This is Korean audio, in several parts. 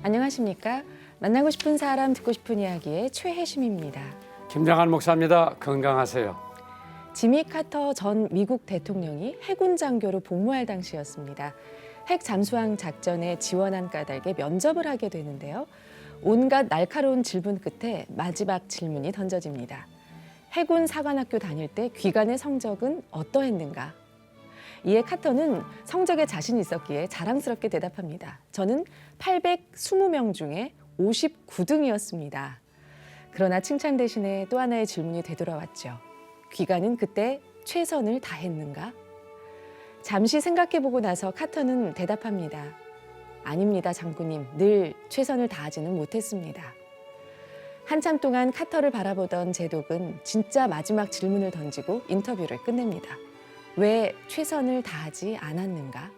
안녕하십니까? 만나고 싶은 사람, 듣고 싶은 이야기의 최혜심입니다. 김장한 목사입니다. 건강하세요. 지미 카터 전 미국 대통령이 해군 장교로 복무할 당시였습니다. 핵 잠수함 작전에 지원한 까닭에 면접을 하게 되는데요. 온갖 날카로운 질문 끝에 마지막 질문이 던져집니다. 해군 사관학교 다닐 때 귀간의 성적은 어떠했는가? 이에 카터는 성적에 자신이 있었기에 자랑스럽게 대답합니다. 저는 820명 중에 59등이었습니다. 그러나 칭찬 대신에 또 하나의 질문이 되돌아왔죠. 귀간은 그때 최선을 다했는가? 잠시 생각해보고 나서 카터는 대답합니다. 아닙니다, 장군님. 늘 최선을 다하지는 못했습니다. 한참 동안 카터를 바라보던 제독은 진짜 마지막 질문을 던지고 인터뷰를 끝냅니다. 왜 최선을 다하지 않았는가?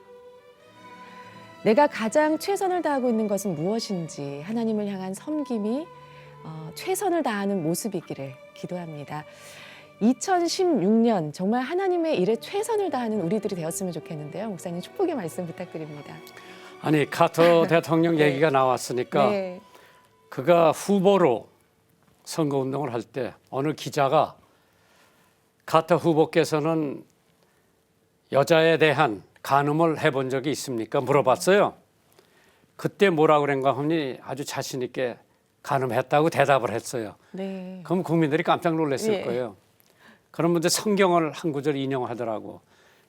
내가 가장 최선을 다하고 있는 것은 무엇인지 하나님을 향한 섬김이 최선을 다하는 모습이기를 기도합니다. 2016년 정말 하나님의 일에 최선을 다하는 우리들이 되었으면 좋겠는데요. 목사님 축복의 말씀 부탁드립니다. 아니 카터 대통령 네. 얘기가 나왔으니까 네. 그가 후보로 선거운동을 할 때 어느 기자가 카터 후보께서는 여자에 대한 간음을 해본 적이 있습니까? 물어봤어요. 그때 뭐라고 그런가 하니 아주 자신 있게 간음했다고 대답을 했어요. 네. 그럼 국민들이 깜짝 놀랐을 예. 거예요. 그런 문제 성경을 한 구절 인용하더라고.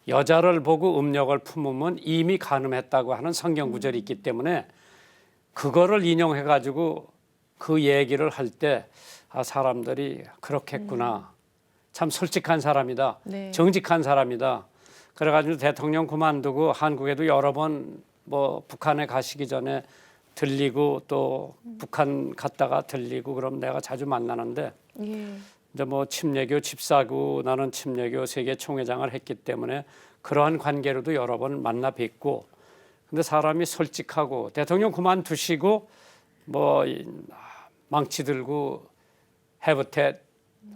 여자를 보고 음욕을 품으면 이미 간음했다고 하는 성경 구절이 있기 때문에 그거를 인용해가지고 그 얘기를 할 때 사람들이 그렇겠구나. 참 솔직한 사람이다. 네. 정직한 사람이다. 그래가지고 대통령 그만두고 한국에도 여러 번 뭐 북한에 가시기 전에 들리고 또 북한 갔다가 들리고 그럼 내가 자주 만나는데 예. 이제 뭐 침례교 집사고 나는 침례교 세계 총회장을 했기 때문에 그러한 관계로도 여러 번 만나 뵙고 근데 사람이 솔직하고 대통령 그만두시고 뭐 망치 들고 해부태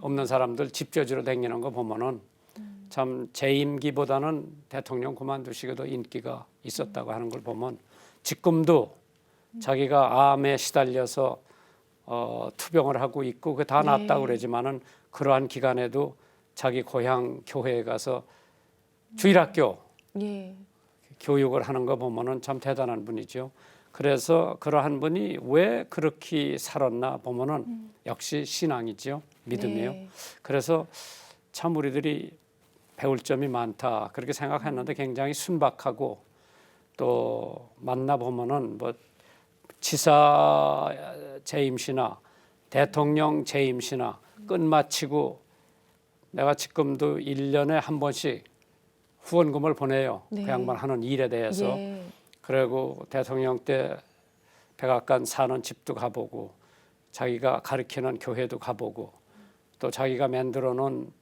없는 사람들 집저지로 다니는 거 보면은 참 재임기보다는 대통령 그만두시고도 인기가 있었다고 하는 걸 보면 지금도 자기가 암에 시달려서 투병을 하고 있고 그게 다 낫다고 그러지만은 그러한 기간에도 자기 고향 교회에 가서 주일학교 예. 교육을 하는 거 보면은 참 대단한 분이죠. 그래서 그러한 분이 왜 그렇게 살았나 보면은 역시 신앙이죠. 믿음이요. 네. 그래서 참 우리들이 배울 점이 많다 그렇게 생각했는데 굉장히 순박하고 또 만나 보면은 뭐 지사 재임시나 대통령 재임시나 끝마치고 내가 지금도 1년에 한 번씩 후원금을 보내요. 네. 그 양반 하는 일에 대해서. 예. 그리고 대통령 때 백악관 사는 집도 가보고 자기가 가르치는 교회도 가보고 또 자기가 만들어 놓은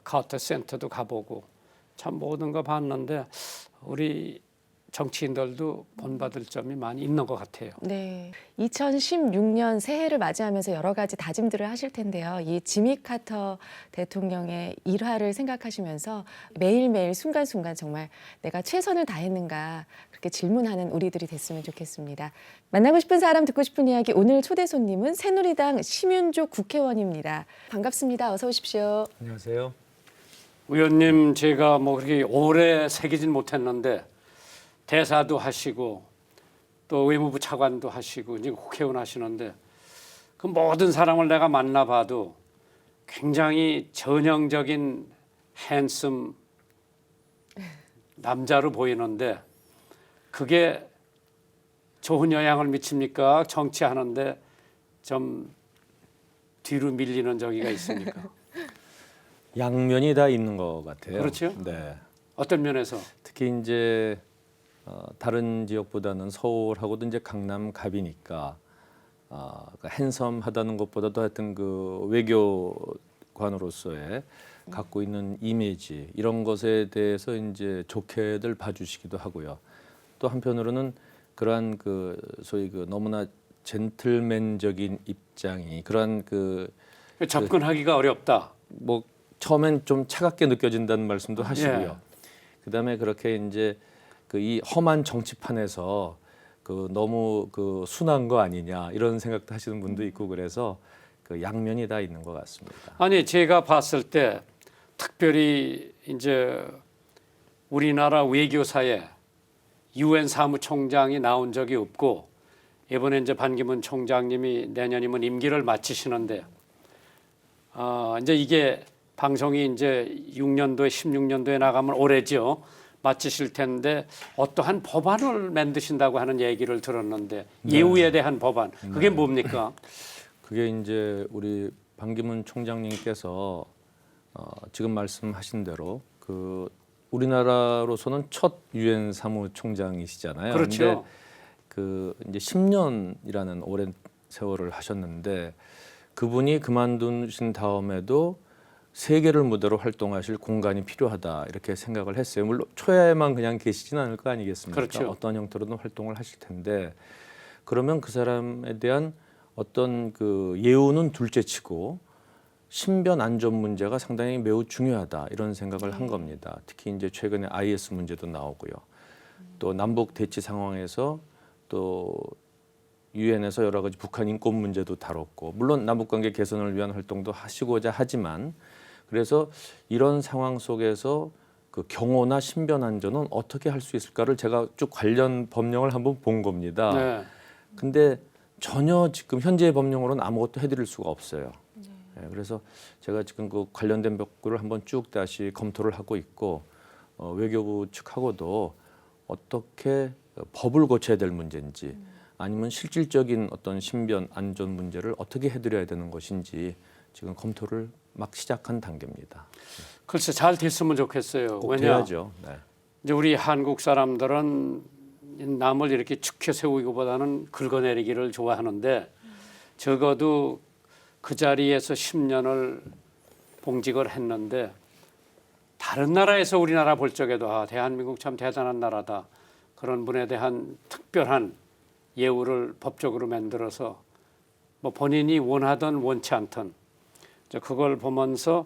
카터 센터도 가보고 참 모든 거 봤는데 우리 정치인들도 본받을 점이 많이 있는 것 같아요. 네, 2016년 새해를 맞이하면서 여러 가지 다짐들을 하실 텐데요. 이 지미 카터 대통령의 일화를 생각하시면서 매일매일 순간순간 정말 내가 최선을 다했는가 그렇게 질문하는 우리들이 됐으면 좋겠습니다. 만나고 싶은 사람, 듣고 싶은 이야기 오늘 초대 손님은 새누리당 심윤조 국회의원입니다. 반갑습니다. 어서 오십시오. 안녕하세요. 의원님 제가 뭐 그렇게 오래 새기진 못했는데 대사도 하시고 또 외무부 차관도 하시고 이제 국회의원 하시는데 그 모든 사람을 내가 만나봐도 굉장히 전형적인 핸섬 남자로 보이는데 그게 좋은 영향을 미칩니까? 정치하는데 좀 뒤로 밀리는 저기가 있습니까? 양면이 다 있는 것 같아요. 그렇죠? 네. 어떤 면에서? 특히 이제 다른 지역보다는 서울하고도 이제 강남 갑이니까 그러니까 핸섬하다는 것보다도 하여튼 그 외교관으로서의 갖고 있는 이미지 이런 것에 대해서 이제 좋게들 봐주시기도 하고요. 또 한편으로는 그러한 그 소위 그 너무나 젠틀맨적인 입장이 그러한 접근하기가 어렵다. 뭐 처음엔 좀 차갑게 느껴진다는 말씀도 하시고요. 예. 그다음에 그렇게 이제 그 이 험한 정치판에서 그 너무 그 순한 거 아니냐 이런 생각도 하시는 분도 있고 그래서 그 양면이 다 있는 것 같습니다. 아니 제가 봤을 때 특별히 이제 우리나라 외교사에 유엔 사무총장이 나온 적이 없고 이번에 이제 반기문 총장님이 내년이면 임기를 마치시는데 이제 이게 방송이 이제 6년도에 16년도에 나가면 올해죠. 마치실 텐데 어떠한 법안을 만드신다고 하는 얘기를 들었는데 예우에 대한 법안 그게 뭡니까? 그게 이제 우리 반기문 총장님께서 지금 말씀하신 대로 그 우리나라로서는 첫 유엔 사무총장이시잖아요. 그렇죠. 근데 그 이제 10년이라는 오랜 세월을 하셨는데 그분이 그만두신 다음에도 세계를 무대로 활동하실 공간이 필요하다 이렇게 생각을 했어요. 물론 초야에만 그냥 계시지는 않을 거 아니겠습니까? 그렇죠. 어떤 형태로든 활동을 하실 텐데 그러면 그 사람에 대한 어떤 그 예우는 둘째치고 신변 안전 문제가 상당히 매우 중요하다 이런 생각을 한 겁니다. 특히 이제 최근에 IS 문제도 나오고요. 또 남북 대치 상황에서 또 유엔에서 여러 가지 북한 인권 문제도 다뤘고 물론 남북 관계 개선을 위한 활동도 하시고자 하지만 그래서 이런 상황 속에서 그 경호나 신변 안전은 어떻게 할 수 있을까를 제가 쭉 관련 법령을 한번 본 겁니다. 네. 근데 전혀 지금 현재의 법령으로는 아무것도 해드릴 수가 없어요. 네, 그래서 제가 지금 그 관련된 법규를 한번 쭉 다시 검토를 하고 있고 외교부 측하고도 어떻게 법을 고쳐야 될 문제인지 아니면 실질적인 어떤 신변 안전 문제를 어떻게 해드려야 되는 것인지 지금 검토를 막 시작한 단계입니다. 글쎄 잘 됐으면 좋겠어요. 꼭 왜냐 돼야죠. 네. 이제 우리 한국 사람들은 남을 이렇게 축혀 세우기보다는 긁어내리기를 좋아하는데 적어도 그 자리에서 10년을 봉직을 했는데 다른 나라에서 우리나라 볼 적에도 대한민국 참 대단한 나라다. 그런 분에 대한 특별한 예우를 법적으로 만들어서 뭐 본인이 원하든 원치 않든 그걸 보면서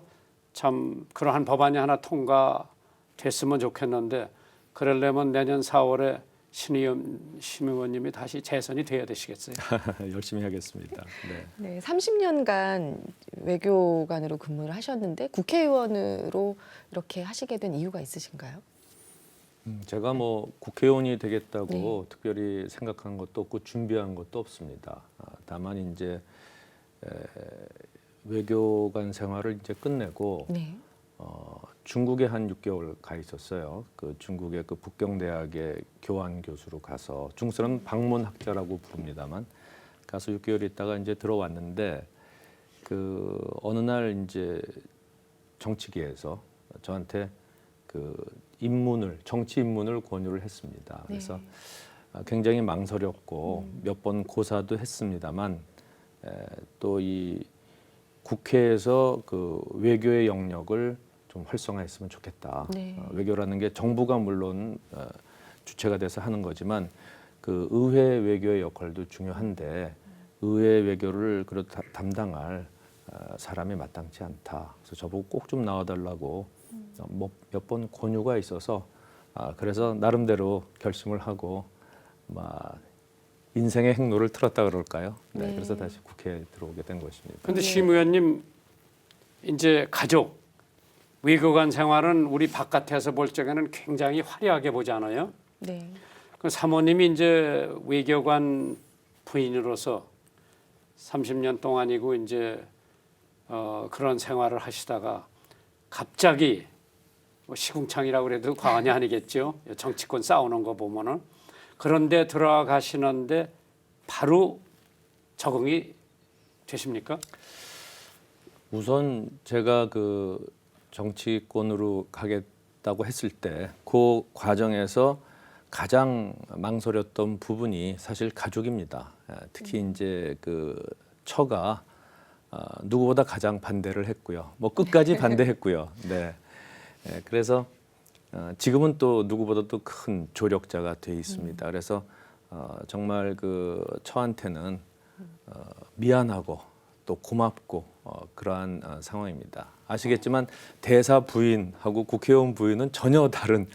참 그러한 법안이 하나 통과됐으면 좋겠는데 그러려면 내년 4월에 심 의원님이 다시 재선이 돼야 되시겠어요? 열심히 하겠습니다. 네. 네, 30년간 외교관으로 근무를 하셨는데 국회의원으로 이렇게 하시게 된 이유가 있으신가요? 제가 뭐 국회의원이 되겠다고 네. 특별히 생각한 것도 없고 준비한 것도 없습니다. 다만 이제 외교관 생활을 이제 끝내고 네. 중국에 한 6개월 가 있었어요. 그 중국의 그 북경대학의 교환 교수로 가서 중국 사람 방문학자라고 부릅니다만 가서 6개월 있다가 이제 들어왔는데 그 어느 날 이제 정치계에서 저한테 그 정치 입문을 권유를 했습니다. 그래서 굉장히 망설였고 몇 번 고사도 했습니다만 또 이 국회에서 그 외교의 영역을 좀 활성화했으면 좋겠다. 네. 외교라는 게 정부가 물론 주체가 돼서 하는 거지만 그 의회 외교의 역할도 중요한데 의회 외교를 담당할 사람이 마땅치 않다. 그래서 저보고 꼭 좀 나와달라고 몇 번 권유가 있어서 그래서 나름대로 결심을 하고 인생의 행로를 틀었다 그럴까요? 네, 네. 그래서 다시 국회에 들어오게 된 것입니다. 근데 심 의원님 이제 가족 외교관 생활은 우리 바깥에서 볼 적에는 굉장히 화려하게 보잖아요. 네. 그 사모님이 이제 외교관 부인으로서 30년 동안이고 이제 그런 생활을 하시다가 갑자기 뭐 시궁창이라고 그래도 과언이 아니겠죠. 정치권 싸우는 거 보면은 그런데 들어가시는데 바로 적응이 되십니까? 우선 제가 그 정치권으로 가겠다고 했을 때 그 과정에서 가장 망설였던 부분이 사실 가족입니다. 특히 이제 그 처가 누구보다 가장 반대를 했고요. 뭐 끝까지 반대했고요. 네. 그래서 지금은 또 누구보다도 큰 조력자가 돼 있습니다. 그래서 정말 그 처한테는 미안하고 또 고맙고 그러한 상황입니다. 아시겠지만 대사 부인하고 국회의원 부인은 전혀 다른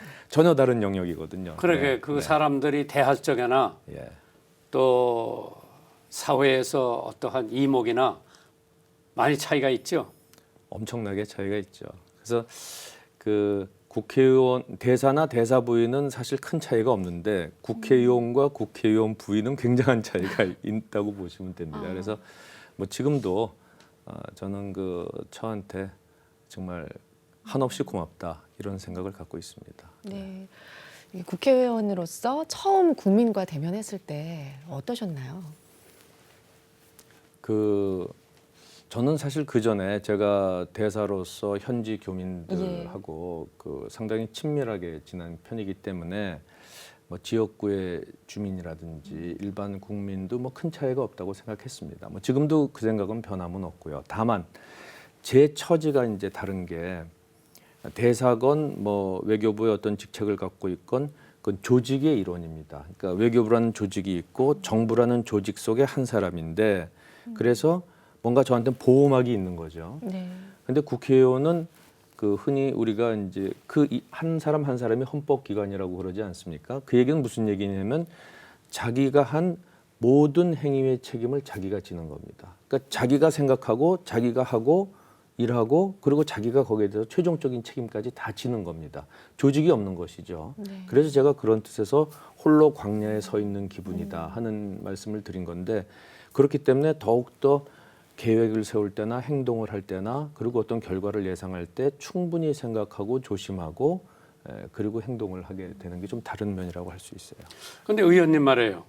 영역이거든요. 그러게 네, 그 네. 사람들이 대할 적에나 예. 또 사회에서 어떠한 이목이나 많이 차이가 있죠. 엄청나게 차이가 있죠. 그래서 그 국회의원 대사나 대사 부인은 사실 큰 차이가 없는데 국회의원과 국회의원 부인은 굉장한 차이가 있다고 보시면 됩니다. 그래서 뭐 지금도 저는 그 처한테 정말 한없이 고맙다 이런 생각을 갖고 있습니다. 네. 이 국회의원으로서 처음 국민과 대면했을 때 어떠셨나요? 저는 사실 그 전에 제가 대사로서 현지 교민들하고 그 상당히 친밀하게 지난 편이기 때문에 뭐 지역구의 주민이라든지 일반 국민도 뭐 큰 차이가 없다고 생각했습니다. 뭐 지금도 그 생각은 변함은 없고요. 다만 제 처지가 이제 다른 게 대사건 뭐 외교부의 어떤 직책을 갖고 있건 그건 조직의 일원입니다. 그러니까 외교부라는 조직이 있고 정부라는 조직 속의 한 사람인데 그래서 뭔가 저한테는 보호막이 있는 거죠. 네. 근데 국회의원은 그 흔히 우리가 이제 그 한 사람 한 사람이 헌법기관이라고 그러지 않습니까? 그 얘기는 무슨 얘기냐면 자기가 한 모든 행위의 책임을 자기가 지는 겁니다. 그러니까 자기가 생각하고 자기가 하고 일하고 그리고 자기가 거기에 대해서 최종적인 책임까지 다 지는 겁니다. 조직이 없는 것이죠. 네. 그래서 제가 그런 뜻에서 홀로 광야에 서 있는 기분이다 하는 말씀을 드린 건데 그렇기 때문에 더욱더 계획을 세울 때나 행동을 할 때나 그리고 어떤 결과를 예상할 때 충분히 생각하고 조심하고 그리고 행동을 하게 되는 게 좀 다른 면이라고 할 수 있어요. 근데 의원님 말이에요.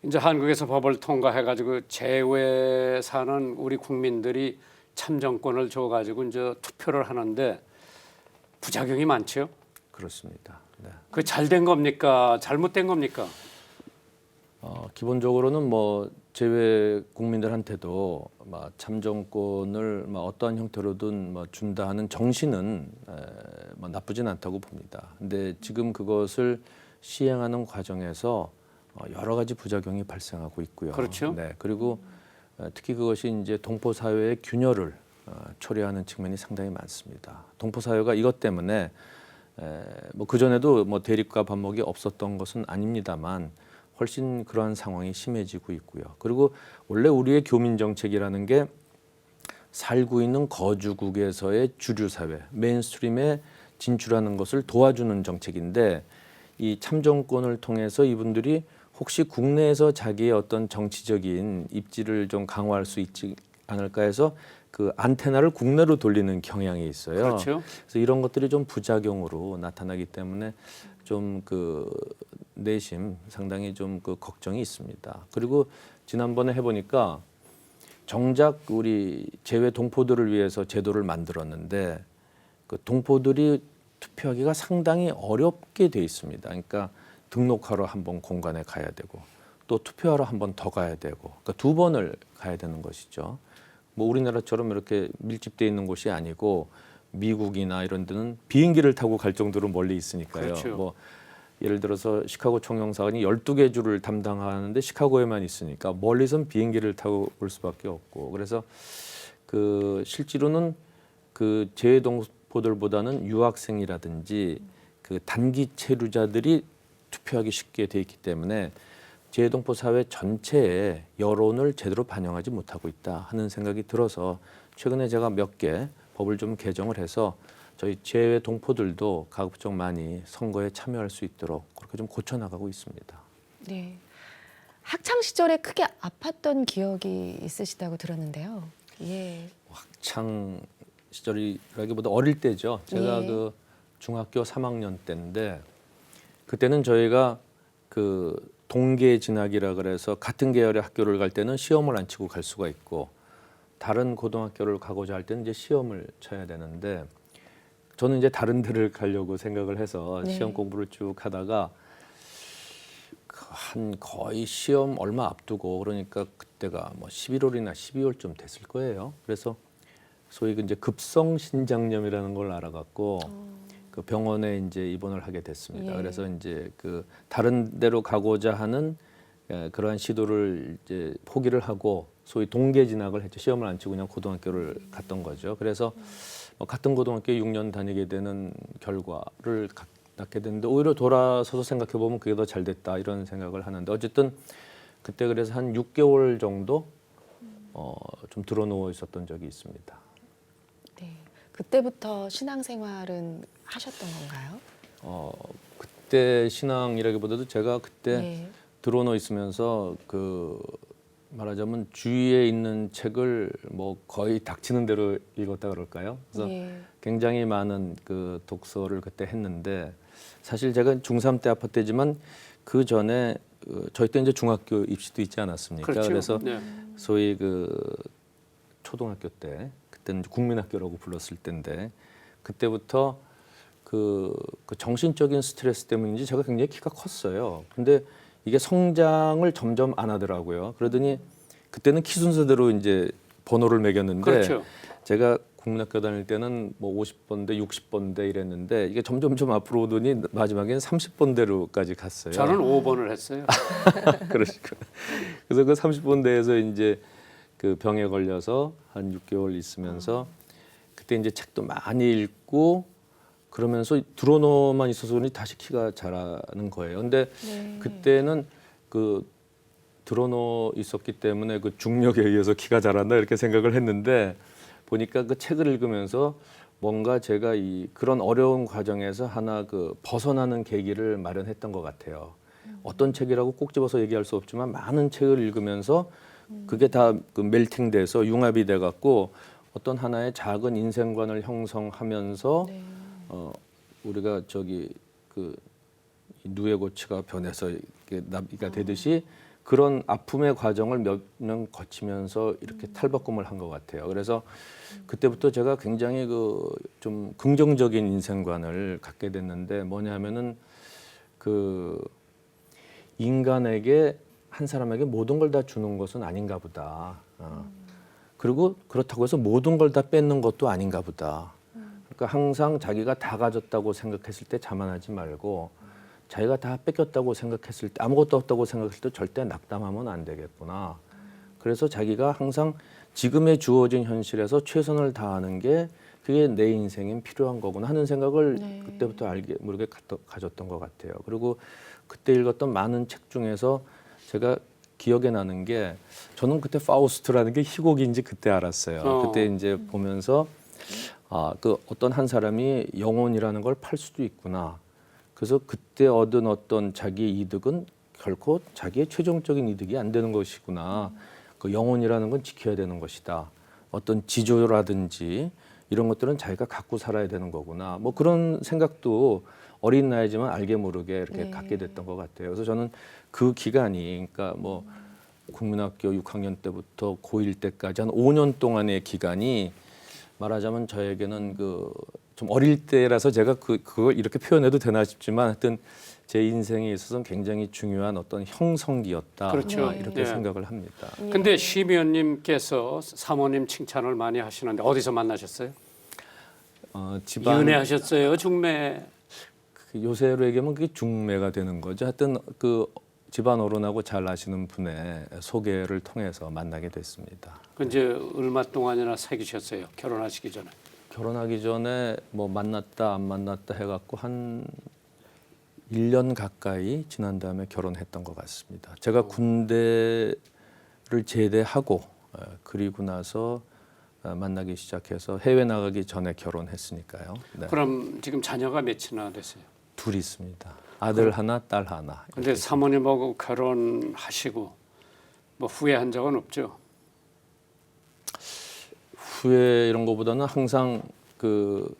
이제 한국에서 법을 통과해가지고 제외 사는 우리 국민들이 참정권을 줘가지고 이제 투표를 하는데 부작용이 많죠. 그렇습니다. 네. 그 잘된 겁니까? 잘못된 겁니까? 기본적으로는 뭐 제외 국민들한테도 참정권을 어떠한 형태로든 준다 하는 정신은 나쁘진 않다고 봅니다. 근데 지금 그것을 시행하는 과정에서 여러 가지 부작용이 발생하고 있고요. 그렇죠. 네, 그리고 특히 그것이 이제 동포 사회의 균열을 초래하는 측면이 상당히 많습니다. 동포 사회가 이것 때문에 그 전에도 대립과 반목이 없었던 것은 아닙니다만. 훨씬 그러한 상황이 심해지고 있고요. 그리고 원래 우리의 교민 정책이라는 게 살고 있는 거주국에서의 주류 사회, 메인스트림에 진출하는 것을 도와주는 정책인데 이 참정권을 통해서 이분들이 혹시 국내에서 자기의 어떤 정치적인 입지를 좀 강화할 수 있지 않을까 해서 그 안테나를 국내로 돌리는 경향이 있어요. 그렇죠. 그래서 이런 것들이 좀 부작용으로 나타나기 때문에 좀 그 내심 상당히 좀 그 걱정이 있습니다. 그리고 지난번에 해보니까 정작 우리 제외 동포들을 위해서 제도를 만들었는데 그 동포들이 투표하기가 상당히 어렵게 돼 있습니다. 그러니까 등록하러 한 번 공간에 가야 되고 또 투표하러 한 번 더 가야 되고 그러니까 두 번을 가야 되는 것이죠. 뭐 우리나라처럼 이렇게 밀집돼 있는 곳이 아니고 미국이나 이런 데는 비행기를 타고 갈 정도로 멀리 있으니까요. 그렇죠. 뭐 예를 들어서 시카고 총영사관이 12개 주를 담당하는데 시카고에만 있으니까 멀리선 비행기를 타고 올 수밖에 없고 그래서 그 실제로는 그 제외 동포들보다는 유학생이라든지 그 단기 체류자들이 투표하기 쉽게 돼 있기 때문에 제외 동포 사회 전체의 여론을 제대로 반영하지 못하고 있다 하는 생각이 들어서 최근에 제가 몇 개 법을 좀 개정을 해서 저희 제외 동포들도 가급적 많이 선거에 참여할 수 있도록 그렇게 좀 고쳐 나가고 있습니다. 네. 학창 시절에 크게 아팠던 기억이 있으시다고 들었는데요. 예. 학창 시절이라기보다 어릴 때죠. 제가 예. 그 중학교 3학년 때인데 그때는 저희가 그 동계 진학이라 그래서 같은 계열의 학교를 갈 때는 시험을 안 치고 갈 수가 있고 다른 고등학교를 가고자 할 때는 이제 시험을 쳐야 되는데 저는 이제 다른 데를 가려고 생각을 해서 네. 시험 공부를 쭉 하다가 한 거의 시험 얼마 앞두고 그러니까 그때가 뭐 11월이나 12월쯤 됐을 거예요. 그래서 소위 이제 급성 신장염이라는 걸 알아갖고 그 병원에 이제 입원을 하게 됐습니다. 예. 그래서 이제 그 다른 데로 가고자 하는 그러한 시도를 이제 포기를 하고 소위 동계 진학을 했죠. 시험을 안 치고 그냥 고등학교를 갔던 거죠. 그래서 같은 고등학교 6년 다니게 되는 결과를 낳게 됐는데 오히려 돌아서서 생각해 보면 그게 더 잘 됐다 이런 생각을 하는데 어쨌든 그때 그래서 한 6개월 정도 좀 드러누워 있었던 적이 있습니다. 네. 그때부터 신앙생활은 하셨던 건가요? 그때 신앙이라기보다도 제가 그때 네. 드러누워 있으면서 그 말하자면 주위에 있는 책을 뭐 거의 닥치는 대로 읽었다 그럴까요? 그래서 예. 굉장히 많은 그 독서를 그때 했는데 사실 제가 중3 때 아팠대지만 그 전에 저희 때 이제 중학교 입시도 있지 않았습니까? 그렇죠. 그래서 네. 소위 그 초등학교 때 그때는 이제 국민학교라고 불렀을 때인데 그때부터 그 정신적인 스트레스 때문인지 제가 굉장히 키가 컸어요. 근데 이게 성장을 점점 안 하더라고요. 그러더니 그때는 키 순서대로 이제 번호를 매겼는데 그렇죠. 제가 국민학교 다닐 때는 뭐 50번대, 60번대 이랬는데 이게 점점 앞으로 오더니 마지막에는 30번대로까지 갔어요. 저는 5번을 했어요. 그러시구나. 그래서 그 30번대에서 이제 그 병에 걸려서 한 6개월 있으면서 그때 이제 책도 많이 읽고 그러면서 드러너만 있어서 그런지 다시 키가 자라는 거예요. 근데 네. 그때는 그 드러너 있었기 때문에 그 중력에 의해서 키가 자란다 이렇게 생각을 했는데 보니까 그 책을 읽으면서 뭔가 제가 이 그런 어려운 과정에서 하나 그 벗어나는 계기를 마련했던 것 같아요. 어떤 책이라고 꼭 집어서 얘기할 수 없지만 많은 책을 읽으면서 그게 다 그 멜팅돼서 융합이 돼 갖고 어떤 하나의 작은 인생관을 형성하면서 네. 우리가 저기 그 누에고치가 변해서 이게 나비가 되듯이 그런 아픔의 과정을 몇 년 거치면서 이렇게 탈바꿈을 한 것 같아요. 그래서 그때부터 제가 굉장히 그 좀 긍정적인 인생관을 갖게 됐는데 뭐냐면은 그 인간에게 한 사람에게 모든 걸 다 주는 것은 아닌가 보다. 그리고 그렇다고 해서 모든 걸 다 뺏는 것도 아닌가 보다. 그러니까 항상 자기가 다 가졌다고 생각했을 때 자만하지 말고 자기가 다 뺏겼다고 생각했을 때 아무것도 없다고 생각했을 때 절대 낙담하면 안 되겠구나. 그래서 자기가 항상 지금에 주어진 현실에서 최선을 다하는 게 그게 내 인생엔 필요한 거구나 하는 생각을 네. 그때부터 알게 모르게 가졌던 것 같아요. 그리고 그때 읽었던 많은 책 중에서 제가 기억에 나는 게 저는 그때 파우스트라는 게 희곡인지 그때 알았어요. 그때 이제 보면서 그 어떤 한 사람이 영혼이라는 걸 팔 수도 있구나. 그래서 그때 얻은 어떤 자기의 이득은 결코 자기의 최종적인 이득이 안 되는 것이구나. 그 영혼이라는 건 지켜야 되는 것이다. 어떤 지조라든지 이런 것들은 자기가 갖고 살아야 되는 거구나. 뭐 그런 생각도 어린 나이지만 알게 모르게 이렇게 네. 갖게 됐던 것 같아요. 그래서 저는 그 기간이 그러니까 뭐 국민학교 6학년 때부터 고1 때까지 한 5년 동안의 기간이 말하자면 저에게는 그 좀 어릴 때라서 제가 그걸 이렇게 표현해도 되나 싶지만 하여튼 제 인생에 있어서는 굉장히 중요한 어떤 형성기였다. 그렇죠. 이렇게 네. 생각을 합니다. 근데 심의원님께서 사모님 칭찬을 많이 하시는데 어디서 만나셨어요? 집안 연애하셨어요? 중매? 요새로 얘기하면 그게 중매가 되는 거죠. 하여튼 그 집안 어른하고 잘 아시는 분의 소개를 통해서 만나게 됐습니다. 그 이제 얼마 동안이나 사귀셨어요? 결혼하시기 전에? 결혼하기 전에 뭐 만났다 안 만났다 해갖고 한 1년 가까이 지난 다음에 결혼했던 것 같습니다. 제가 군대를 제대하고 그리고 나서 만나기 시작해서 해외 나가기 전에 결혼했으니까요. 네. 그럼 지금 자녀가 몇이나 됐어요? 둘 있습니다. 아들 하나, 딸 하나. 근데 사모님하고 결혼하시고 뭐 후회한 적은 없죠? 후회 이런 거보다는 항상 그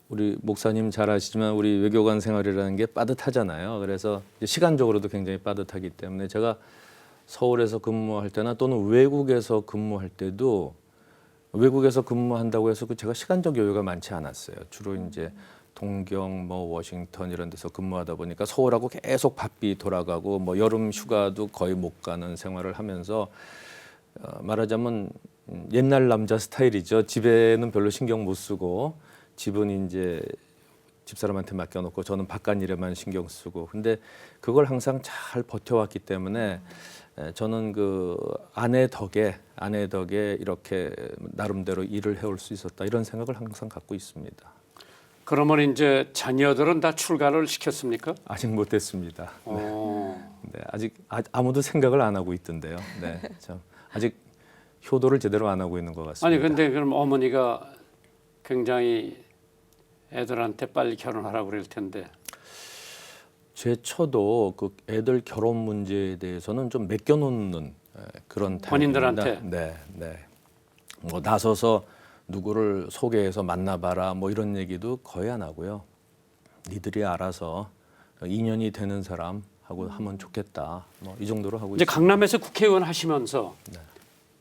우리 목사님 잘 아시지만 우리 외교관 생활이라는 게 빠듯하잖아요. 그래서 시간적으로도 굉장히 빠듯하기 때문에 제가 서울에서 근무할 때나 또는 외국에서 근무할 때도 외국에서 근무한다고 해서 제가 시간적 여유가 많지 않았어요. 주로 이제 동경, 뭐 워싱턴 이런 데서 근무하다 보니까 서울하고 계속 바삐 돌아가고 뭐 여름 휴가도 거의 못 가는 생활을 하면서 말하자면 옛날 남자 스타일이죠. 집에는 별로 신경 못 쓰고 집은 이제 집사람한테 맡겨놓고 저는 바깥 일에만 신경 쓰고 근데 그걸 항상 잘 버텨왔기 때문에 저는 그 아내 덕에 이렇게 나름대로 일을 해올 수 있었다 이런 생각을 항상 갖고 있습니다. 그러면 이제 자녀들은 다 출가를 시켰습니까? 아직 못했습니다. 어. 네, 아직 아무도 생각을 안 하고 있던데요. 네, 참 아직 효도를 제대로 안 하고 있는 것 같습니다. 아니 근데 그럼 어머니가 굉장히 애들한테 빨리 결혼하라고 그럴 텐데. 제 처도 그 애들 결혼 문제에 대해서는 좀 맡겨놓는 그런 본인들한테? 타입입니다. 네, 네. 뭐 나서서 누구를 소개해서 만나봐라 뭐 이런 얘기도 거의 안 하고요. 니들이 알아서 인연이 되는 사람하고 하면 좋겠다. 뭐 이 정도로 하고 이제 있습니다. 강남에서 국회의원 하시면서 네.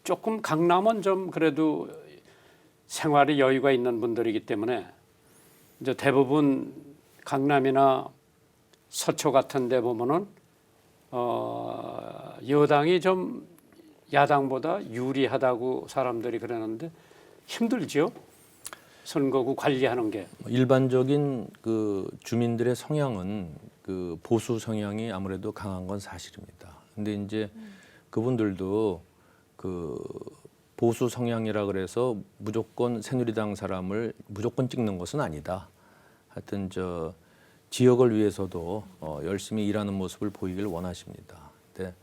조금 강남은 좀 그래도 생활이 여유가 있는 분들이기 때문에 이제 대부분 강남이나 서초 같은 데 보면은 여당이 좀 야당보다 유리하다고 사람들이 그러는데 힘들죠? 선거구 관리하는 게. 일반적인 그 주민들의 성향은 그 보수 성향이 아무래도 강한 건 사실입니다. 근데 이제 그분들도 그 보수 성향이라 그래서 무조건 새누리당 사람을 무조건 찍는 것은 아니다. 하여튼 저 지역을 위해서도 열심히 일하는 모습을 보이길 원하십니다. 근데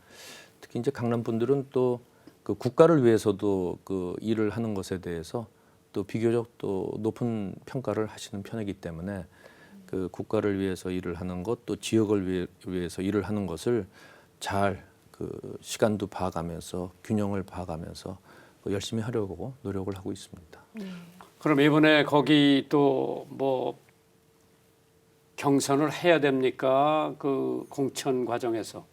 특히 이제 강남 분들은 또 그 국가를 위해서도 그 일을 하는 것에 대해서 또 비교적 또 높은 평가를 하시는 편이기 때문에 그 국가를 위해서 일을 하는 것, 또 지역을 위해서 일을 하는 것을 잘 그 시간도 봐가면서 균형을 봐가면서 열심히 하려고 노력을 하고 있습니다. 그럼 이번에 거기 또 뭐 경선을 해야 됩니까? 그 공천 과정에서.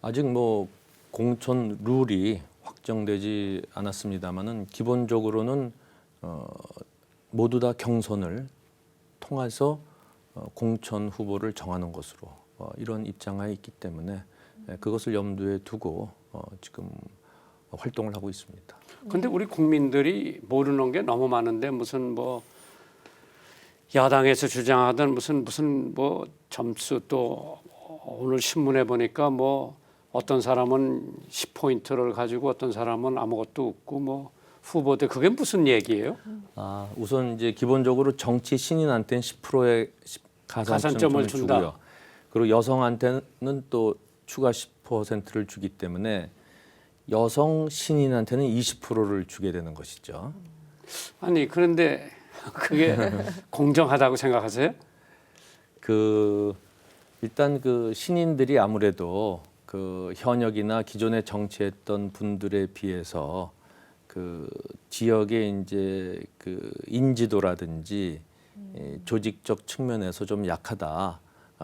아직 뭐 공천 룰이 확정되지 않았습니다만은 기본적으로는 모두 다 경선을 통해서 공천 후보를 정하는 것으로 이런 입장하에 있기 때문에 그것을 염두에 두고 지금 활동을 하고 있습니다. 근데 우리 국민들이 모르는 게 너무 많은데 무슨 뭐 야당에서 주장하던 무슨 뭐 점수 또 오늘 신문에 보니까 뭐 어떤 사람은 10포인트를 가지고 어떤 사람은 아무것도 없고 뭐 후보들 그게 무슨 얘기예요? 우선 이제 기본적으로 정치 신인한테는 10%의 가산점을 준다. 주고요. 그리고 여성한테는 또 추가 10%를 주기 때문에 여성 신인한테는 20%를 주게 되는 것이죠. 아니 그런데 그게 공정하다고 생각하세요? 그 일단 그 신인들이 아무래도 그 현역이나 기존에 정치했던 분들에 비해서 그 지역의 이제 그 인지도라든지 조직적 측면에서 좀 약하다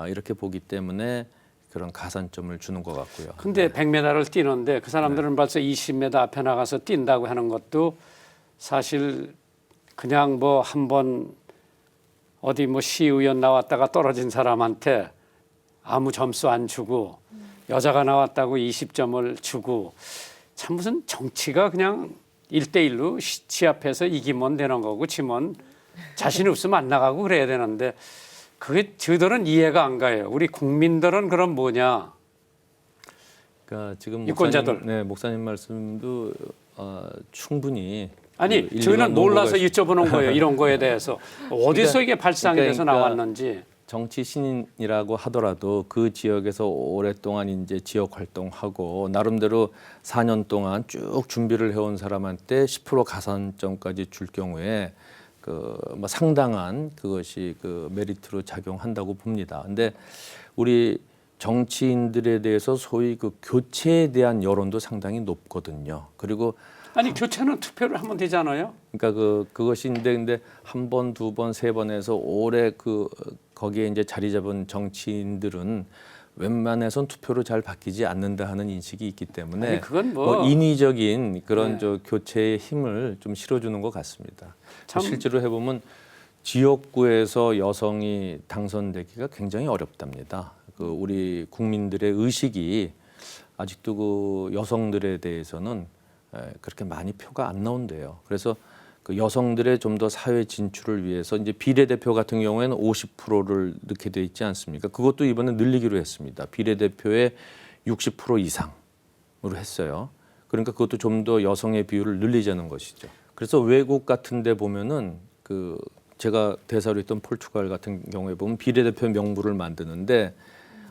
이렇게 보기 때문에 그런 가산점을 주는 것 같고요. 근데 100m를 뛰는데 그 사람들은 벌써 20m 앞에 나가서 뛴다고 하는 것도 사실 그냥 뭐 한번 어디 뭐 시의원 나왔다가 떨어진 사람한테 아무 점수 안 주고 여자가 나왔다고 20점을 주고 참 무슨 정치가 그냥 1대1로 시합해서 이기면 되는 거고 지면 자신 없으면 안 나가고 그래야 되는데 그게 저들은 이해가 안 가요. 우리 국민들은 그럼 뭐냐? 그러니까 지금 유권자들. 목사님 말씀도 충분히 아니 그 일리가 저희는 몰라서 있- 여쭤보는 거예요. 이런 거에 대해서 어디서 이게 발상이 돼서 나왔는지. 정치 신인이라고 하더라도 그 지역에서 오랫동안 이제 지역 활동하고 나름대로 4년 동안 쭉 준비를 해온 사람한테 10% 가산점까지 줄 경우에 그 뭐 상당한 그것이 그 메리트로 작용한다고 봅니다. 근데 우리 정치인들에 대해서 소위 그 교체에 대한 여론도 상당히 높거든요. 그리고 아니 교체는 투표를 하면 되잖아요. 그러니까 그것이 근데 한 번, 두 번, 세 번 해서 오래 거기에 이제 자리 잡은 정치인들은 웬만해선 투표로 잘 바뀌지 않는다 하는 인식이 있기 때문에 아니, 그건 뭐 인위적인 그런 네. 저 교체의 힘을 좀 실어주는 것 같습니다. 참- 실제로 해보면 지역구에서 여성이 당선되기가 굉장히 어렵답니다. 그 우리 국민들의 의식이 아직도 그 여성들에 대해서는 그렇게 많이 표가 안 나온대요. 그래서 그 여성들의 좀 더 사회 진출을 위해서 이제 비례대표 같은 경우에는 50%를 넣게 돼 있지 않습니까? 그것도 이번에 늘리기로 했습니다. 비례대표의 60% 이상. 했어요. 그러니까 그것도 좀 더 여성의 비율을 늘리자는 것이죠. 그래서 외국 같은 데 보면은 그 제가 대사로 있던 포르투갈 같은 경우에 보면 비례대표 명부를 만드는데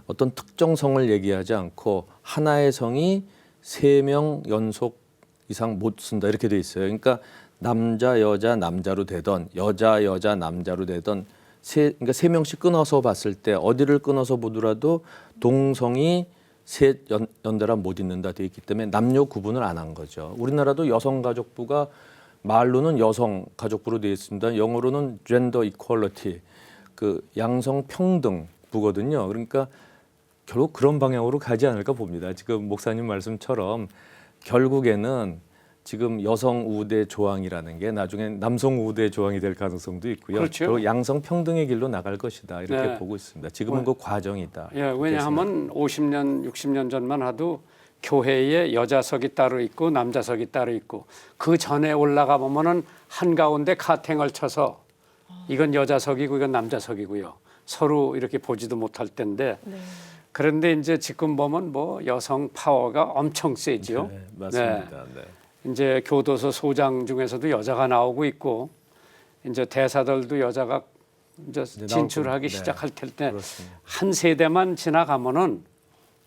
어떤 특정 성을 얘기하지 않고 하나의 성이 3명 연속 이상 못 쓴다 이렇게 돼 있어요. 그러니까 남자 여자 남자로 되던 여자 여자 남자로 되던 그러니까 3명씩 끊어서 봤을 때 어디를 끊어서 보더라도 동성이 셋 연달아 못 있는다 돼 있기 때문에 남녀 구분을 안 한 거죠. 우리나라도 여성가족부가 말로는 여성가족부로 되어 있습니다. 영어로는 gender equality, 그 양성평등부거든요. 그러니까 결국 그런 방향으로 가지 않을까 봅니다. 지금 목사님 말씀처럼 결국에는 지금 여성 우대 조항이라는 게 나중에 남성 우대 조항이 될 가능성도 있고요. 그렇죠. 또 양성 평등의 길로 나갈 것이다 이렇게 네. 보고 있습니다. 지금은 그 과정이다. 예, 왜냐하면 50년, 60년 전만 하도 교회에 여자석이 따로 있고 남자석이 따로 있고 그 전에 올라가 보면은 한가운데 카탱을 쳐서 이건 여자석이고 이건 남자석이고요. 서로 이렇게 보지도 못할 텐데 네. 그런데 이제 지금 보면 뭐 여성 파워가 엄청 세지요. 네, 맞습니다. 네. 이제 교도소 소장 중에서도 여자가 나오고 있고 이제 대사들도 여자가 이제 진출하기 네, 시작할 텐데 그렇습니다. 한 세대만 지나가면은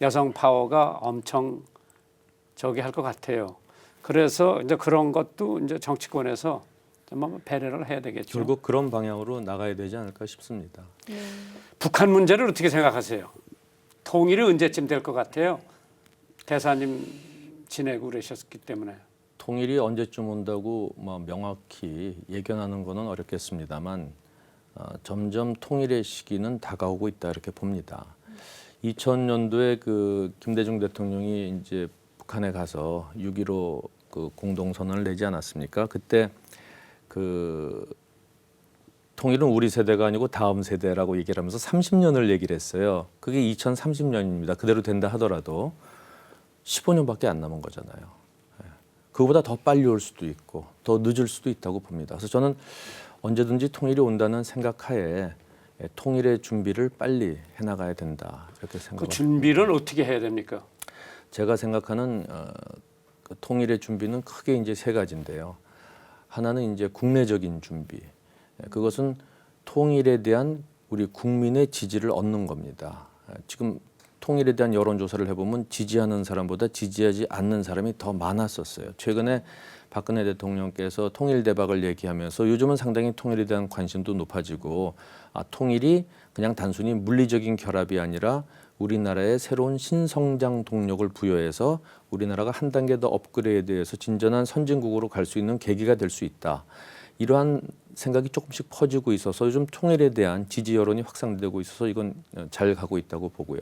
여성 파워가 엄청 저기 할 것 같아요. 그래서 이제 그런 것도 이제 정치권에서 좀 한번 배려를 해야 되겠죠. 결국 그런 방향으로 나가야 되지 않을까 싶습니다. 북한 문제를 어떻게 생각하세요? 통일이 언제쯤 될 것 같아요? 대사님 지내고 그러셨기 때문에. 통일이 언제쯤 온다고 뭐 명확히 예견하는 것은 어렵겠습니다만 점점 통일의 시기는 다가오고 있다 이렇게 봅니다. 2000년도에 그 김대중 대통령이 이제 북한에 가서 6.15 그 공동선언을 내지 않았습니까? 그때 그 통일은 우리 세대가 아니고 다음 세대라고 얘기를 하면서 30년을 얘기를 했어요. 그게 2030년입니다. 그대로 된다 하더라도 15년밖에 안 남은 거잖아요. 그거보다 더 빨리 올 수도 있고 더 늦을 수도 있다고 봅니다. 그래서 저는 언제든지 통일이 온다는 생각하에 통일의 준비를 빨리 해나가야 된다 이렇게 그 생각합니다. 준비를 어떻게 해야 됩니까? 제가 생각하는 그 통일의 준비는 크게 이제 3가지인데요. 하나는 이제 국내적인 준비. 그것은 통일에 대한 우리 국민의 지지를 얻는 겁니다. 지금 통일에 대한 여론조사를 해보면 지지하는 사람보다 지지하지 않는 사람이 더 많았었어요. 최근에 박근혜 대통령께서 통일 대박을 얘기하면서 요즘은 상당히 통일에 대한 관심도 높아지고 통일이 그냥 단순히 물리적인 결합이 아니라 우리나라의 새로운 신성장 동력을 부여해서 우리나라가 한 단계 더 업그레이드해서 진전한 선진국으로 갈 수 있는 계기가 될 수 있다. 이러한 생각이 조금씩 퍼지고 있어서 요즘 통일에 대한 지지 여론이 확산되고 있어서 이건 잘 가고 있다고 보고요.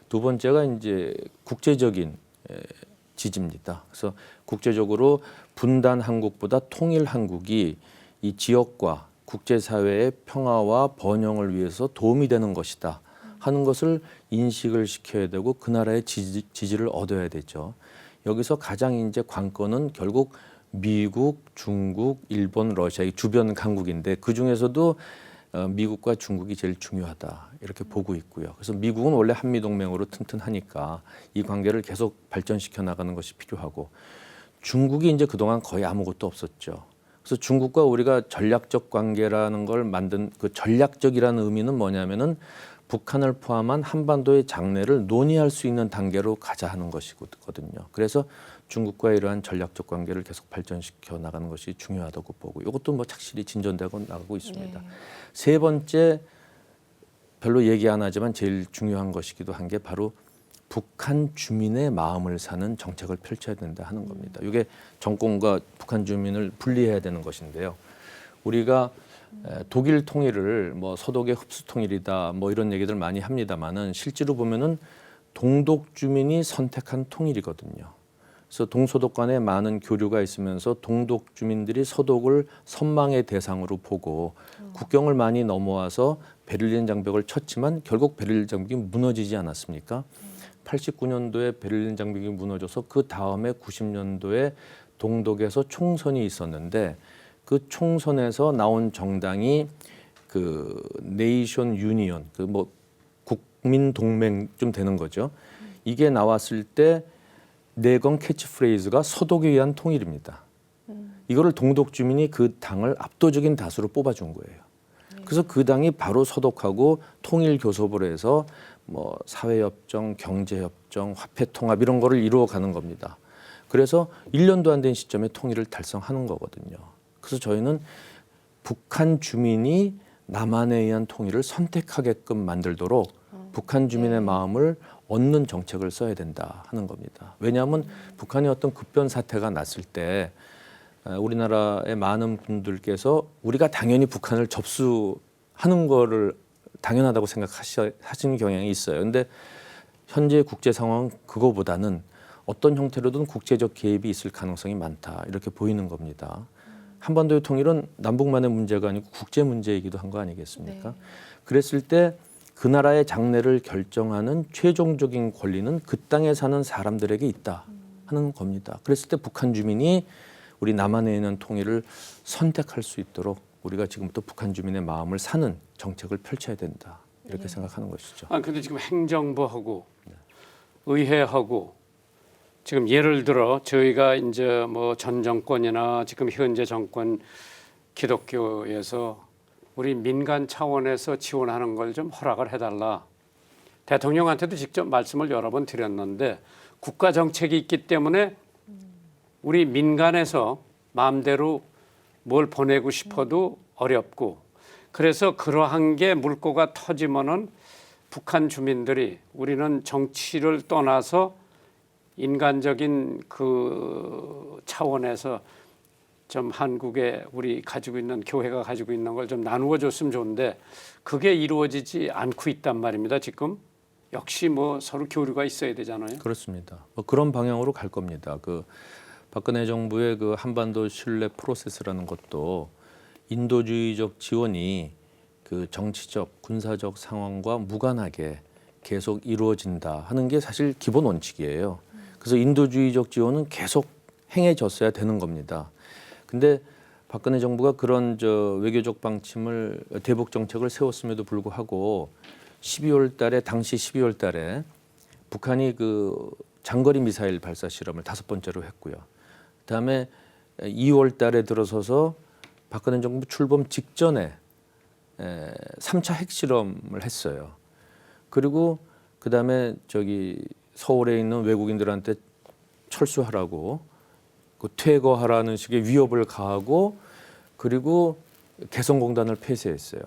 두 번째가 이제 국제적인 지지입니다. 그래서 국제적으로 분단 한국보다 통일 한국이 이 지역과 국제사회의 평화와 번영을 위해서 도움이 되는 것이다 하는 것을 인식을 시켜야 되고 그 나라의 지지를 얻어야 되죠. 여기서 가장 이제 관건은 결국 미국, 중국, 일본, 러시아 이 주변 강국인데 그 중에서도 미국과 중국이 제일 중요하다 이렇게 보고 있고요. 그래서 미국은 원래 한미동맹으로 튼튼하니까 이 관계를 계속 발전시켜 나가는 것이 필요하고 중국이 이제 그동안 거의 아무것도 없었죠. 그래서 중국과 우리가 전략적 관계라는 걸 만든 그 전략적이라는 의미는 뭐냐면은 북한을 포함한 한반도의 장래를 논의할 수 있는 단계로 가자 하는 것이거든요. 그래서 중국과 이러한 전략적 관계를 계속 발전시켜 나가는 것이 중요하다고 보고 이것도 뭐 착실히 진전되고 나가고 있습니다. 네. 세 번째 별로 얘기 안 하지만 제일 중요한 것이기도 한 게 바로 북한 주민의 마음을 사는 정책을 펼쳐야 된다 하는 겁니다. 이게 정권과 북한 주민을 분리해야 되는 것인데요. 우리가 독일 통일을 뭐 서독의 흡수 통일이다 뭐 이런 얘기들 많이 합니다만은 실제로 보면은 동독 주민이 선택한 통일이거든요. 그래서 동서독 간에 많은 교류가 있으면서 동독 주민들이 서독을 선망의 대상으로 보고 국경을 많이 넘어와서 베를린 장벽을 쳤지만 결국 베를린 장벽이 무너지지 않았습니까? 89년도에 베를린 장벽이 무너져서 그 다음에 90년도에 동독에서 총선이 있었는데 그 총선에서 나온 정당이 그 네이션 유니언 그 뭐 국민 동맹 좀 되는 거죠. 이게 나왔을 때 내건 캐치프레이즈가 소독에 의한 통일입니다. 이거를 동독 주민이 그 당을 압도적인 다수로 뽑아준 거예요. 그래서 그 당이 바로 소독하고 통일 교섭을 해서 뭐 사회협정, 경제협정, 화폐통합 이런 거를 이루어가는 겁니다. 그래서 1년도 안 된 시점에 통일을 달성하는 거거든요. 그래서 저희는 북한 주민이 남한에 의한 통일을 선택하게끔 만들도록 북한 주민의 마음을 얻는 정책을 써야 된다 하는 겁니다. 왜냐하면 북한이 어떤 급변 사태가 났을 때 우리나라의 많은 분들께서 우리가 당연히 북한을 접수하는 거를 당연하다고 생각하시는 경향이 있어요. 그런데 현재 국제 상황은 그거보다는 어떤 형태로든 국제적 개입이 있을 가능성이 많다 이렇게 보이는 겁니다. 한반도의 통일은 남북만의 문제가 아니고 국제 문제이기도 한 거 아니겠습니까? 네. 그랬을 때 그 나라의 장래를 결정하는 최종적인 권리는 그 땅에 사는 사람들에게 있다 하는 겁니다. 그랬을 때 북한 주민이 우리 남한에 있는 통일을 선택할 수 있도록 우리가 지금부터 북한 주민의 마음을 사는 정책을 펼쳐야 된다 이렇게 생각하는 것이죠. 근데 지금 행정부하고 의회하고 지금 예를 들어 저희가 이제 뭐 전 정권이나 지금 현재 정권 기독교에서 우리 민간 차원에서 지원하는 걸 좀 허락을 해달라. 대통령한테도 직접 말씀을 여러 번 드렸는데 국가 정책이 있기 때문에 우리 민간에서 마음대로 뭘 보내고 싶어도 어렵고 그래서 그러한 게 물꼬가 터지면은 북한 주민들이 우리는 정치를 떠나서 인간적인 그 차원에서 좀 한국에 우리 가지고 있는 교회가 가지고 있는 걸 좀 나누어 줬으면 좋은데 그게 이루어지지 않고 있단 말입니다. 지금 역시 뭐 서로 교류가 있어야 되잖아요. 그렇습니다. 뭐 그런 방향으로 갈 겁니다. 그 박근혜 정부의 그 한반도 신뢰 프로세스라는 것도 인도주의적 지원이 그 정치적, 군사적 상황과 무관하게 계속 이루어진다 하는 게 사실 기본 원칙이에요. 그래서 인도주의적 지원은 계속 행해졌어야 되는 겁니다. 근데 박근혜 정부가 그런 외교적 방침을 대북 정책을 세웠음에도 불구하고 12월 달에 당시 12월 달에 북한이 그 장거리 미사일 발사 실험을 5번째로 했고요. 그다음에 2월 달에 들어서서 박근혜 정부 출범 직전에 3차 핵실험을 했어요. 그리고 그다음에 서울에 있는 외국인들한테 철수하라고 그 퇴거하라는 식의 위협을 가하고 그리고 개성공단을 폐쇄했어요.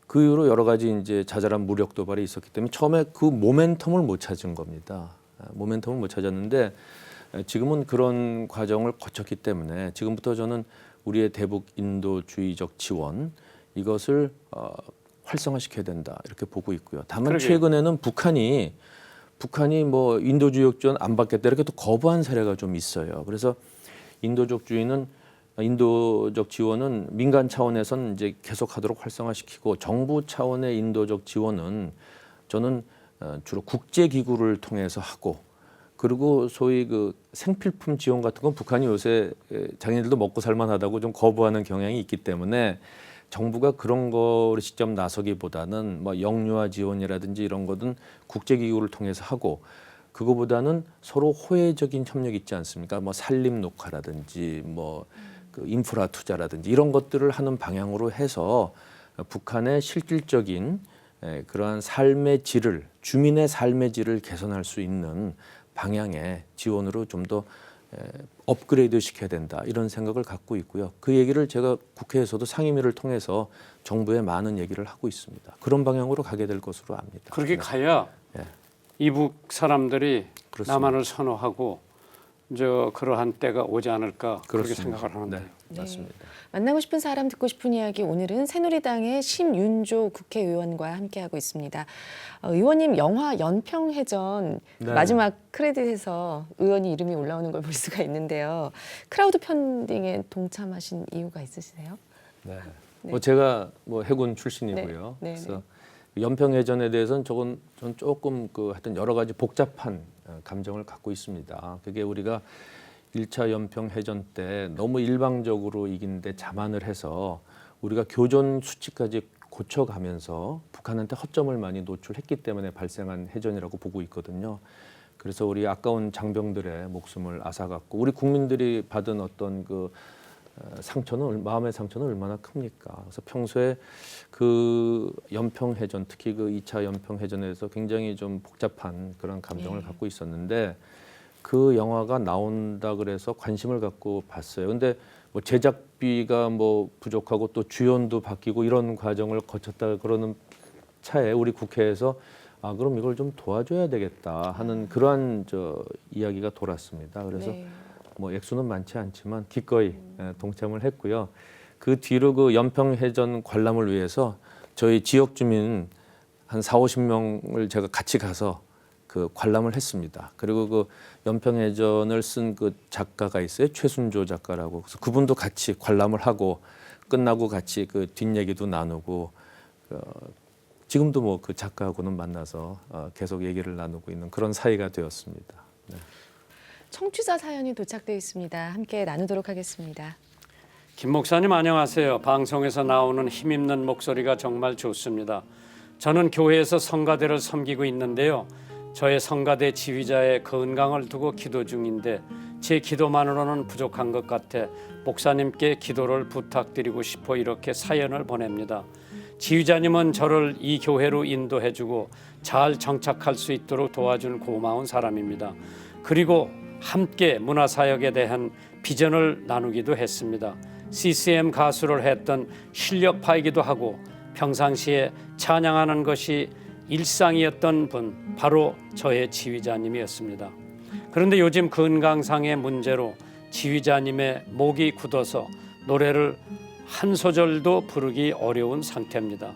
그 이후로 여러 가지 이제 자잘한 무력 도발이 있었기 때문에 처음에 그 모멘텀을 못 찾은 겁니다. 모멘텀을 못 찾았는데 지금은 그런 과정을 거쳤기 때문에 지금부터 저는 우리의 대북 인도주의적 지원 이것을 활성화시켜야 된다 이렇게 보고 있고요. 다만 그러게요. 최근에는 북한이 뭐 인도주의적 지원 안 받겠다 이렇게 또 거부한 사례가 좀 있어요. 그래서 인도적 지원은 민간 차원에서는 이제 계속하도록 활성화시키고 정부 차원의 인도적 지원은 저는 주로 국제기구를 통해서 하고 그리고 소위 그 생필품 지원 같은 건 북한이 요새 자기네들도 먹고 살만하다고 좀 거부하는 경향이 있기 때문에 정부가 그런 거를 직접 나서기보다는 뭐 영유아 지원이라든지 이런 거든 국제기구를 통해서 하고 그거보다는 서로 호혜적인 협력이 있지 않습니까? 뭐 산림 녹화라든지 뭐 그 인프라 투자라든지 이런 것들을 하는 방향으로 해서 북한의 실질적인 그러한 삶의 질을 주민의 삶의 질을 개선할 수 있는 방향의 지원으로 좀 더 업그레이드 시켜야 된다 이런 생각을 갖고 있고요. 그 얘기를 제가 국회에서도 상임위를 통해서 정부에 많은 얘기를 하고 있습니다. 그런 방향으로 가게 될 것으로 압니다. 그렇게 네. 가야 네. 이북 사람들이 그렇습니다. 남한을 선호하고 그러한 때가 오지 않을까 그렇게 그렇습니다. 생각을 하는데요. 네, 맞습니다. 만나고 싶은 사람 듣고 싶은 이야기 오늘은 새누리당의 심윤조 국회의원과 함께하고 있습니다. 의원님 영화 연평해전 네. 마지막 크레딧에서 의원이 이름이 올라오는 걸 볼 수가 있는데요. 크라우드 펀딩에 동참하신 이유가 있으세요? 네. 네. 뭐 제가 뭐 해군 출신이고요. 네, 네, 그래서 연평해전에 대해서는 전 조금 하여튼 여러 가지 복잡한 감정을 갖고 있습니다. 그게 우리가 1차 연평해전 때 너무 일방적으로 이긴데 자만을 해서 우리가 교전 수치까지 고쳐가면서 북한한테 허점을 많이 노출했기 때문에 발생한 해전이라고 보고 있거든요. 그래서 우리 아까운 장병들의 목숨을 앗아갔고 우리 국민들이 받은 어떤 그 상처는 마음의 상처는 얼마나 큽니까? 그래서 평소에 그 연평해전 특히 그 2차 연평해전에서 굉장히 좀 복잡한 그런 감정을 갖고 있었는데 그 영화가 나온다 그래서 관심을 갖고 봤어요. 근데 뭐 제작비가 뭐 부족하고 또 주연도 바뀌고 이런 과정을 거쳤다 그러는 차에 우리 국회에서 아 그럼 이걸 좀 도와줘야 되겠다 하는 그러한 이야기가 돌았습니다. 그래서 네. 뭐 액수는 많지 않지만 기꺼이 동참을 했고요. 그 뒤로 그 연평해전 관람을 위해서 저희 지역 주민 한 4, 50명을 제가 같이 가서 그 관람을 했습니다. 그리고 그 연평해전을 쓴 그 작가가 있어요. 최순조 작가라고. 그래서 그분도 같이 관람을 하고 끝나고 같이 그 뒷얘기도 나누고 지금도 뭐 그 작가하고는 만나서 계속 얘기를 나누고 있는 그런 사이가 되었습니다. 네. 청취자 사연이 도착되어 있습니다. 함께 나누도록 하겠습니다. 김 목사님 안녕하세요. 방송에서 나오는 힘있는 목소리가 정말 좋습니다. 저는 교회에서 성가대를 섬기고 있는데요. 저의 성가대 지휘자의 건강을 두고 기도 중인데 제 기도만으로는 부족한 것 같아 목사님께 기도를 부탁드리고 싶어 이렇게 사연을 보냅니다. 지휘자님은 저를 이 교회로 인도해주고 잘 정착할 수 있도록 도와준 고마운 사람입니다. 그리고 함께 문화사역에 대한 비전을 나누기도 했습니다. CCM 가수를 했던 실력파이기도 하고 평상시에 찬양하는 것이 일상이었던 분 바로 저의 지휘자님이었습니다. 그런데 요즘 건강상의 문제로 지휘자님의 목이 굳어서 노래를 한 소절도 부르기 어려운 상태입니다.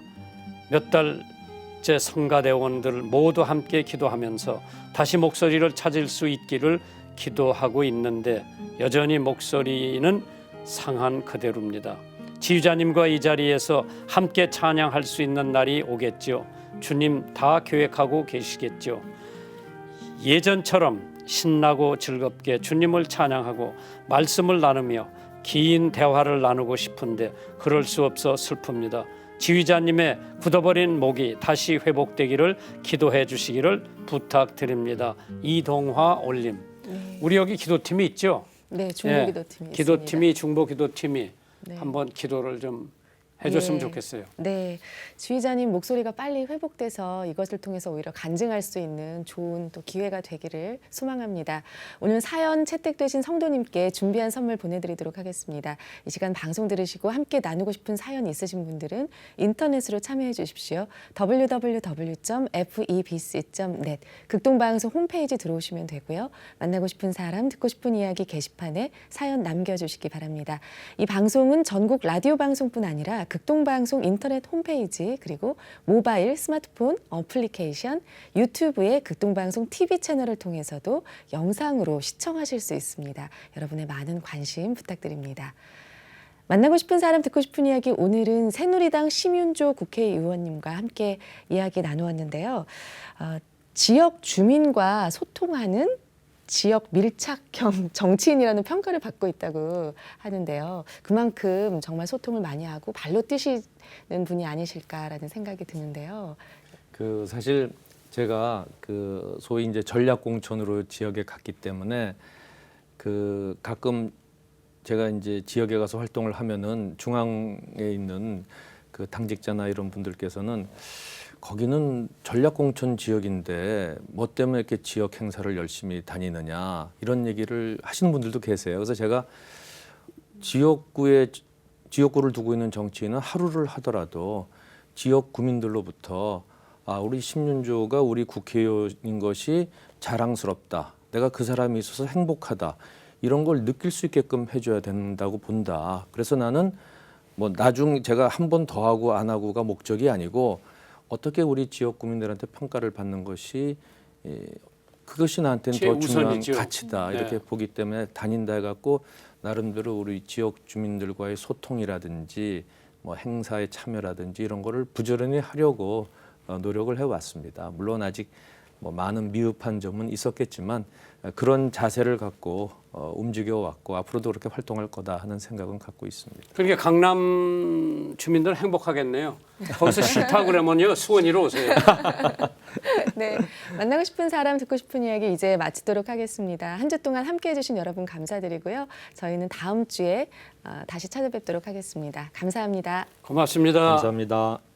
몇 달째 성가대원들 모두 함께 기도하면서 다시 목소리를 찾을 수 있기를 기도하고 있는데 여전히 목소리는 상한 그대로입니다. 지휘자님과 이 자리에서 함께 찬양할 수 있는 날이 오겠죠. 주님 다 계획하고 계시겠죠. 예전처럼 신나고 즐겁게 주님을 찬양하고 말씀을 나누며 긴 대화를 나누고 싶은데 그럴 수 없어 슬픕니다. 지휘자님의 굳어버린 목이 다시 회복되기를 기도해 주시기를 부탁드립니다. 이동화 올림. 우리 여기 기도팀이 있죠? 네, 중보기도팀이 있습니다. 기도팀이 중보기도팀이 네. 한번 기도를 좀 해줬으면 좋겠어요. 네, 지휘자님 목소리가 빨리 회복돼서 이것을 통해서 오히려 간증할 수 있는 좋은 또 기회가 되기를 소망합니다. 오늘 사연 채택되신 성도님께 준비한 선물 보내드리도록 하겠습니다. 이 시간 방송 들으시고 함께 나누고 싶은 사연 있으신 분들은 인터넷으로 참여해 주십시오. www.febc.net 극동방송 홈페이지 들어오시면 되고요. 만나고 싶은 사람, 듣고 싶은 이야기 게시판에 사연 남겨주시기 바랍니다. 이 방송은 전국 라디오 방송뿐 아니라 극동방송 인터넷 홈페이지 그리고 모바일 스마트폰 어플리케이션 유튜브의 극동방송 TV 채널을 통해서도 영상으로 시청하실 수 있습니다. 여러분의 많은 관심 부탁드립니다. 만나고 싶은 사람 듣고 싶은 이야기 오늘은 새누리당 심윤조 국회의원님과 함께 이야기 나누었는데요. 지역 주민과 소통하는 지역 밀착형 정치인이라는 평가를 받고 있다고 하는데요. 그만큼 정말 소통을 많이 하고 발로 뛰시는 분이 아니실까라는 생각이 드는데요. 그 사실 제가 그 소위 이제 전략공천으로 지역에 갔기 때문에 그 가끔 제가 이제 지역에 가서 활동을 하면은 중앙에 있는 그 당직자나 이런 분들께서는 거기는 전략공천 지역인데 뭐 때문에 이렇게 지역 행사를 열심히 다니느냐 이런 얘기를 하시는 분들도 계세요. 그래서 제가 지역구를 두고 있는 정치인은 하루를 하더라도 지역 구민들로부터 아 우리 심윤조가 우리 국회의원인 것이 자랑스럽다. 내가 그 사람이 있어서 행복하다. 이런 걸 느낄 수 있게끔 해줘야 된다고 본다. 그래서 나는 뭐 나중 제가 한 번 더 하고 안 하고가 목적이 아니고 어떻게 우리 지역 구민들한테 평가를 받는 것이 그것이 나한테는 더 중요한 최우선이죠. 가치다 네. 이렇게 보기 때문에 다닌다 해갖고 나름대로 우리 지역 주민들과의 소통이라든지 뭐 행사에 참여라든지 이런 거를 부지런히 하려고 노력을 해왔습니다. 물론 아직 뭐 많은 미흡한 점은 있었겠지만 그런 자세를 갖고 움직여 왔고 앞으로도 그렇게 활동할 거다 하는 생각은 갖고 있습니다. 그러니까 강남 주민들 행복하겠네요. 거기서 싫다 그러면요 수원이로 오세요. 네, 만나고 싶은 사람 듣고 싶은 이야기 이제 마치도록 하겠습니다. 한 주 동안 함께해 주신 여러분 감사드리고요. 저희는 다음 주에 다시 찾아뵙도록 하겠습니다. 감사합니다. 고맙습니다. 감사합니다.